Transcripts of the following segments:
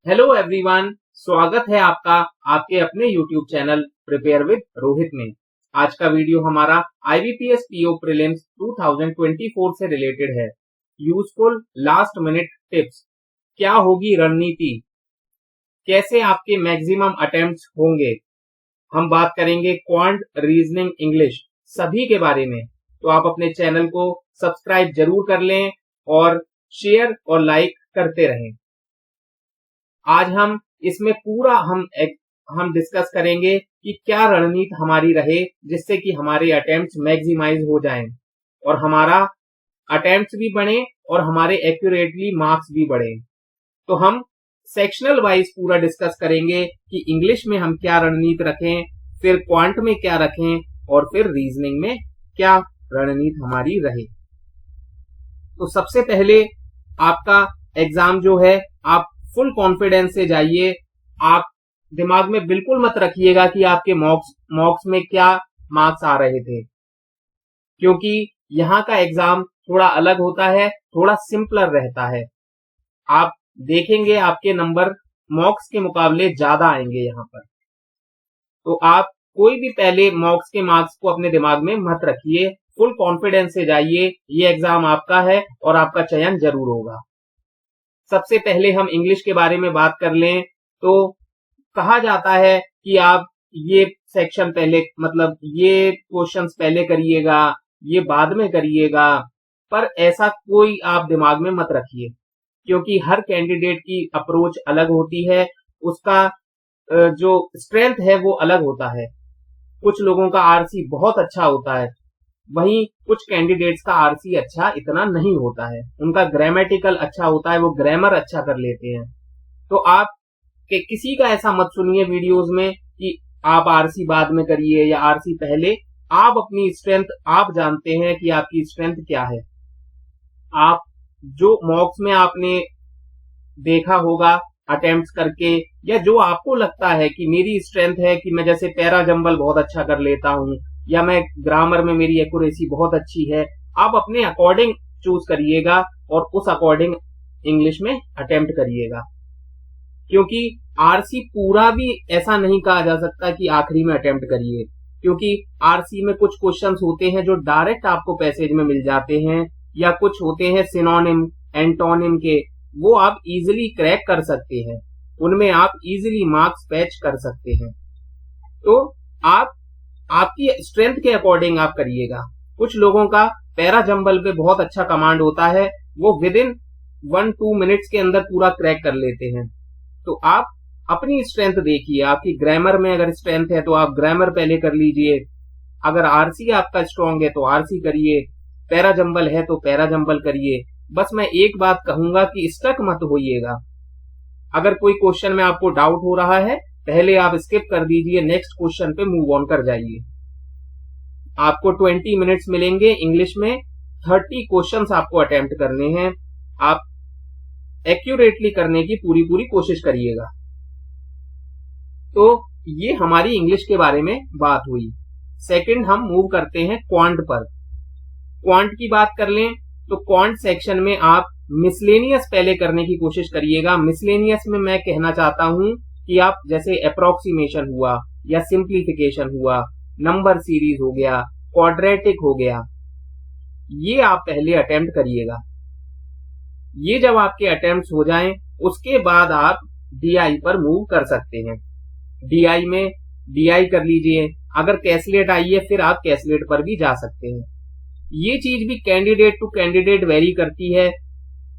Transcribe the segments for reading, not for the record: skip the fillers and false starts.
Hello everyone, स्वागत है आपका आपके अपने YouTube channel prepare with Rohit में। आज का वीडियो हमारा IBPS PO प्रीलिम्स 2024 से रिलेटेड है। यूजफुल लास्ट मिनट टिप्स, क्या होगी रणनीति, कैसे आपके मैक्सिमम अटेम्प्ट्स होंगे। हम बात करेंगे क्वांट, रीजनिंग, इंग्लिश सभी के बारे में। तो आप अपने चैनल को सब्सक्राइब जरूर कर लें और शेयर और लाइक करते रहें। आज हम इसमें पूरा हम डिस्कस करेंगे कि क्या रणनीति हमारी रहे जिससे कि हमारे अटेम्प्ट्स मैक्सिमाइज हो जाएं और हमारा अटेम्प्ट्स भी बढ़े और हमारे एक्यूरेटली मार्क्स भी बढ़े। तो हम सेक्शनल वाइज पूरा डिस्कस करेंगे कि इंग्लिश में हम क्या रणनीति रखें, फिर क्वांट में क्या रखें और फिर रीजनिंग में क्या रणनीति हमारी रहे। तो सबसे पहले आपका एग्जाम जो है, आप फुल कॉन्फिडेंस से जाइए। आप दिमाग में बिल्कुल मत रखिएगा कि आपके मॉक्स में क्या मार्क्स आ रहे थे, क्योंकि यहाँ का एग्जाम थोड़ा अलग होता है, थोड़ा सिंपलर रहता है। आप देखेंगे आपके नंबर मॉक्स के मुकाबले ज्यादा आएंगे यहाँ पर। तो आप कोई भी पहले मॉक्स के मार्क्स को अपने दिमाग में मत रखिए, फुल कॉन्फिडेंस से जाइए। ये एग्जाम आपका है और आपका चयन जरूर होगा। सबसे पहले हम इंग्लिश के बारे में बात कर लें तो कहा जाता है कि आप ये सेक्शन पहले, मतलब ये क्वेश्चंस पहले करिएगा, ये बाद में करिएगा, पर ऐसा कोई आप दिमाग में मत रखिए, क्योंकि हर कैंडिडेट की अप्रोच अलग होती है, उसका जो स्ट्रेंथ है वो अलग होता है। कुछ लोगों का आरसी बहुत अच्छा होता है, वहीं कुछ कैंडिडेट्स का आरसी अच्छा इतना नहीं होता है। उनका ग्रामेटिकल अच्छा होता है, वो ग्रामर अच्छा कर लेते हैं। तो आप किसी का ऐसा मत सुनिए वीडियोस में कि आप आरसी बाद में करिए या आरसी पहले। आप अपनी स्ट्रेंथ आप जानते हैं कि आपकी स्ट्रेंथ क्या है। आप जो मॉक्स में आपने देखा होगा अटेम्प्ट्स करके, या जो आपको लगता है कि मेरी स्ट्रेंथ है कि मैं जैसे पैरा जंबल बहुत अच्छा कर लेता हूं या मैं ग्रामर में मेरी एक्यूरेसी बहुत अच्छी है, आप अपने अकॉर्डिंग चूज करिएगा और उस अकॉर्डिंग इंग्लिश में अटेम्प्ट करिएगा। क्योंकि आरसी पूरा भी ऐसा नहीं कहा जा सकता कि आखिरी में अटेम्प्ट करिए, क्योंकि आरसी में कुछ क्वेश्चंस होते हैं जो डायरेक्ट आपको पैसेज में मिल जाते हैं, या कुछ होते हैं सिनोनिम एंटोनिम के, वो आप इजिली क्रैक कर सकते हैं, उनमें आप इजिली मार्क्स पैच कर सकते हैं। तो आप आपकी स्ट्रेंथ के अकॉर्डिंग आप करिएगा। कुछ लोगों का पैरा जंबल पे बहुत अच्छा कमांड होता है, वो विद इन 1-2 मिनट्स के अंदर पूरा क्रैक कर लेते हैं। तो आप अपनी स्ट्रेंथ देखिए। आपकी ग्रामर में अगर स्ट्रेंथ है तो आप ग्रामर पहले कर लीजिए, अगर आरसी आपका स्ट्रांग है तो आरसी करिए, पैरा जंबल है तो पैरा जंबल करिए। बस मैं एक बात कहूंगा कि स्टक मत होइएगा। अगर कोई क्वेश्चन में आपको डाउट हो रहा है, पहले आप स्किप कर दीजिए, नेक्स्ट क्वेश्चन पे मूव ऑन कर जाइए। आपको 20 मिनट्स मिलेंगे इंग्लिश में, 30 क्वेश्चंस आपको अटेम्प्ट करने हैं। आप एक्यूरेटली करने की पूरी कोशिश करिएगा। तो ये हमारी इंग्लिश के बारे में बात हुई। सेकंड हम मूव करते हैं क्वांट पर। क्वांट की बात कर लें तो क्वांट सेक्शन में आप मिसलेनियस पहले करने की कोशिश करिएगा। मिसलेनियस में मैं कहना चाहता हूं कि आप जैसे अप्रोक्सीमेशन हुआ या सिंप्लीफिकेशन हुआ, नंबर सीरीज हो गया, क्वाड्रेटिक हो गया, ये आप पहले अटेम्प्ट करिएगा। ये जब आपके अटेम्प्ट्स हो जाएं, उसके बाद आप डीआई पर मूव कर सकते हैं। डीआई में डीआई कर लीजिए। अगर कैसलेट आई है फिर आप कैसलेट पर भी जा सकते हैं। ये चीज भी कैंडिडेट टू कैंडिडेट वेरी करती है,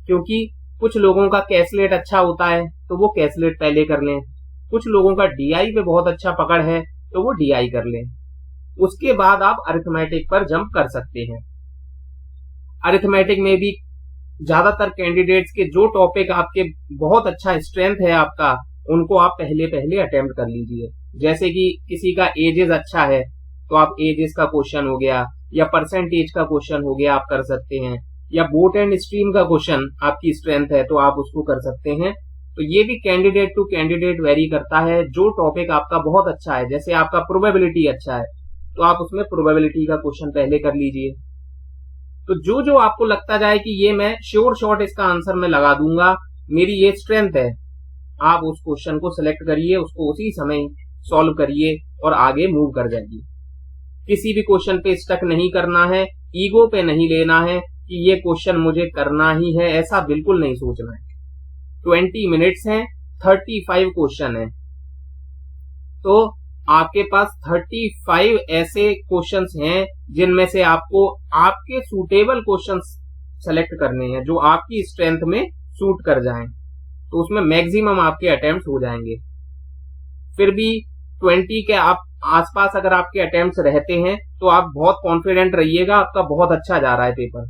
क्योंकि कुछ लोगों का कैसलेट अच्छा होता है तो वो कैसलेट पहले कर लें, कुछ लोगों का डीआई पे बहुत अच्छा पकड़ है तो वो डीआई कर लें। उसके बाद आप अरिथमेटिक पर जंप कर सकते हैं। अरिथमेटिक में भी ज्यादातर कैंडिडेट्स के जो टॉपिक आपके बहुत अच्छा स्ट्रेंथ है आपका, उनको आप पहले अटेम्प्ट कर लीजिए। जैसे कि किसी का एजेस अच्छा है तो आप एजेस का क्वेश्चन हो गया या परसेंटेज का क्वेश्चन हो गया, आप कर सकते हैं। या बोट एंड स्ट्रीम का क्वेश्चन आपकी स्ट्रेंथ है तो आप उसको कर सकते हैं। तो ये भी कैंडिडेट टू कैंडिडेट वेरी करता है। जो टॉपिक आपका बहुत अच्छा है, जैसे आपका प्रोबेबिलिटी अच्छा है, तो आप उसमें प्रोबेबिलिटी का क्वेश्चन पहले कर लीजिए। तो जो आपको लगता जाए कि ये मैं श्योर शॉट इसका आंसर मैं लगा दूंगा, मेरी ये स्ट्रेंथ है, आप उस क्वेश्चन को सिलेक्ट करिए, उसको उसी समय सॉल्व करिए और आगे मूव कर जाइए। किसी भी क्वेश्चन पे स्टक नहीं करना है, ईगो पे नहीं लेना है कि ये क्वेश्चन मुझे करना ही है, ऐसा बिल्कुल नहीं सोचना है। 20 मिनट्स हैं, 35 क्वेश्चन है, तो आपके पास 35 ऐसे क्वेश्चंस हैं जिनमें से आपको आपके सूटेबल क्वेश्चंस सेलेक्ट करने हैं जो आपकी स्ट्रेंथ में सूट कर जाएं, तो उसमें मैक्सिमम आपके अटेम्प्ट्स हो जाएंगे। फिर भी 20 के आप आसपास अगर आपके अटेम्प्ट्स रहते हैं तो आप बहुत कॉन्फिडेंट रहिएगा, आपका बहुत अच्छा जा रहा है पेपर।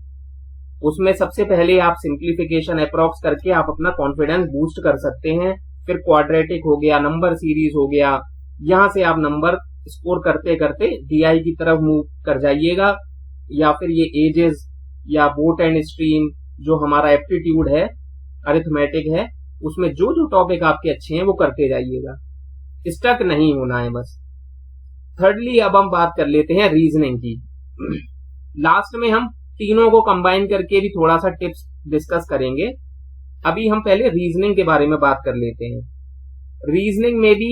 उसमें सबसे पहले आप सिंप्लीफिकेशन अप्रॉक्स करके आप अपना कॉन्फिडेंस बूस्ट कर सकते हैं। फिर क्वाड्रेटिक हो गया, नंबर सीरीज हो गया, यहां से आप नंबर स्कोर करते करते डीआई की तरफ मूव कर जाइएगा, या फिर ये एजेस या बोट एंड स्ट्रीम जो हमारा एप्टीट्यूड है, अरिथमेटिक है, उसमें जो जो टॉपिक आपके अच्छे हैं वो करते जाइएगा, स्टक नहीं होना है बस। थर्डली अब हम बात कर लेते हैं रीजनिंग की। लास्ट में हम तीनों को कंबाइन करके भी थोड़ा सा टिप्स डिस्कस करेंगे। अभी हम पहले रीजनिंग के बारे में बात कर लेते हैं। रीजनिंग में भी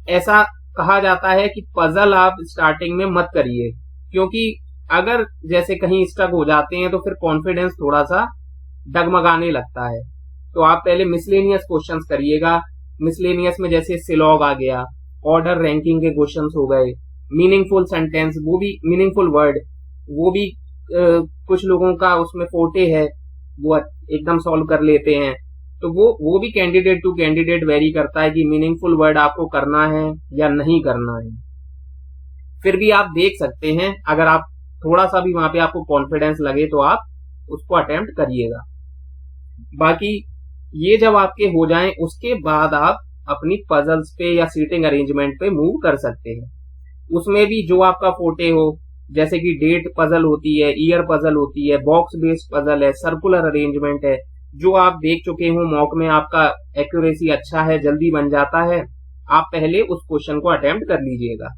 ऐसा कहा जाता है कि पजल आप स्टार्टिंग में मत करिए, क्योंकि अगर जैसे कहीं स्टक हो जाते हैं तो फिर कॉन्फिडेंस थोड़ा सा डगमगाने लगता है। तो आप पहले मिसलेनियस क्वेश्चंस करिएगा। मिसलेनियस में जैसे सिलॉग आ गया, ऑर्डर रैंकिंग के क्वेश्चंस हो गए, मीनिंगफुल सेंटेंस, वो भी मीनिंगफुल वर्ड, वो भी कुछ लोगों का उसमें फोटे है, वो एकदम सॉल्व कर लेते हैं। तो वो भी कैंडिडेट टू कैंडिडेट वेरी करता है कि मीनिंगफुल वर्ड आपको करना है या नहीं करना है। फिर भी आप देख सकते हैं, अगर आप थोड़ा सा भी वहां पे आपको कॉन्फिडेंस लगे तो आप उसको अटेम्प्ट करिएगा। बाकी ये जब आपके हो जाएं उसके बाद आप अपनी पजल्स पे या सीटिंग अरेंजमेंट पे मूव कर सकते हैं। उसमें भी जो आपका फोटे हो, जैसे कि डेट पजल होती है, ईयर पजल होती है, बॉक्स बेस्ड पजल है, सर्कुलर अरेंजमेंट है, जो आप देख चुके हो मॉक में आपका एक्यूरेसी अच्छा है, जल्दी बन जाता है, आप पहले उस क्वेश्चन को अटेम्प्ट कर लीजिएगा।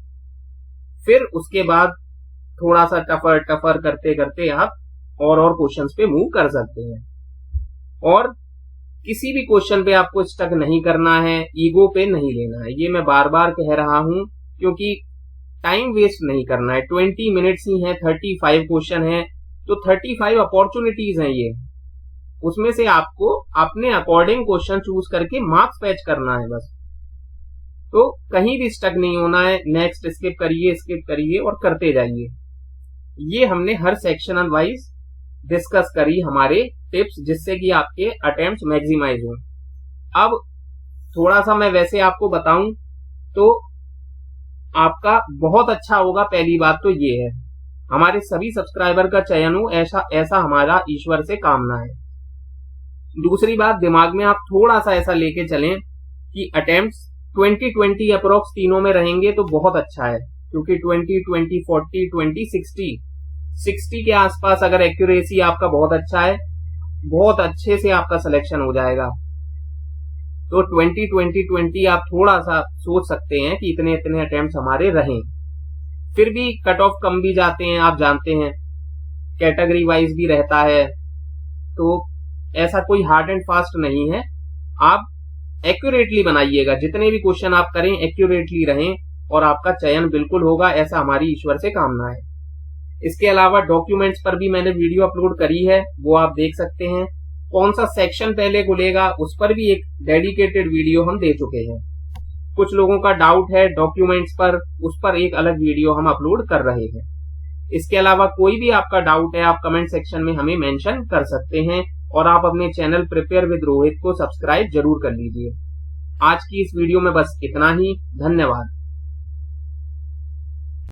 फिर उसके बाद थोड़ा सा टफर करते करते आप और क्वेश्चंस पे मूव कर सकते हैं। और किसी भी क्वेश्चन पे आपको स्टक नहीं करना है, ईगो पे नहीं लेना है, ये मैं बार बार कह रहा हूं, क्योंकि टाइम वेस्ट नहीं करना है। 20 मिनट्स ही हैं, 35 क्वेश्चन है, तो 35 अपॉर्चुनिटीज हैं ये, उसमें से आपको अपने अकॉर्डिंग क्वेश्चन चूज करके मार्क्स पैच करना है बस। तो कहीं भी स्टक नहीं होना है, नेक्स्ट स्किप करिए और करते जाइए। ये हमने हर सेक्शनल वाइज डिस्कस करी हमारे टिप्स, जिससे कि आपके अटेम्प्ट्स मैक्सिमाइज हो। अब थोड़ा सा मैं वैसे आपको बताऊं तो आपका बहुत अच्छा होगा। पहली बात तो ये है, हमारे सभी सब्सक्राइबर का चयन हो, ऐसा हमारा ईश्वर से कामना है। दूसरी बात, दिमाग में आप थोड़ा सा ऐसा लेके चलें कि अटेम्प्ट्स 20-20 अप्रोक्स तीनों में रहेंगे तो बहुत अच्छा है, क्योंकि 20-20, 40, 20, 60 के आसपास अगर एक्यूरेसी आपका बहुत अच्छा है, बहुत अच्छे से आपका सिलेक्शन हो जाएगा। तो 20-20 आप थोड़ा सा सोच सकते हैं कि इतने अटेम्प्ट्स हमारे रहें। फिर भी कट ऑफ कम भी जाते हैं, आप जानते हैं, कैटेगरी वाइज भी रहता है, तो ऐसा कोई हार्ड एंड फास्ट नहीं है। आप एक्यूरेटली बनाइएगा, जितने भी क्वेश्चन आप करें एक्यूरेटली रहें और आपका चयन बिल्कुल होगा, ऐसा हमारी ईश्वर से कामना है। इसके अलावा डॉक्यूमेंट्स पर भी मैंने वीडियो अपलोड करी है, वो आप देख सकते हैं। कौन सा सेक्शन पहले खुलेगा उस पर भी एक डेडिकेटेड वीडियो हम दे चुके हैं। कुछ लोगों का डाउट है डॉक्यूमेंट्स पर, उस पर एक अलग वीडियो हम अपलोड कर रहे हैं। इसके अलावा कोई भी आपका डाउट है आप कमेंट सेक्शन में हमें मेंशन कर सकते हैं, और आप अपने चैनल प्रिपेयर विद रोहित को सब्सक्राइब जरूर कर लीजिए। आज की इस वीडियो में बस इतना ही। धन्यवाद।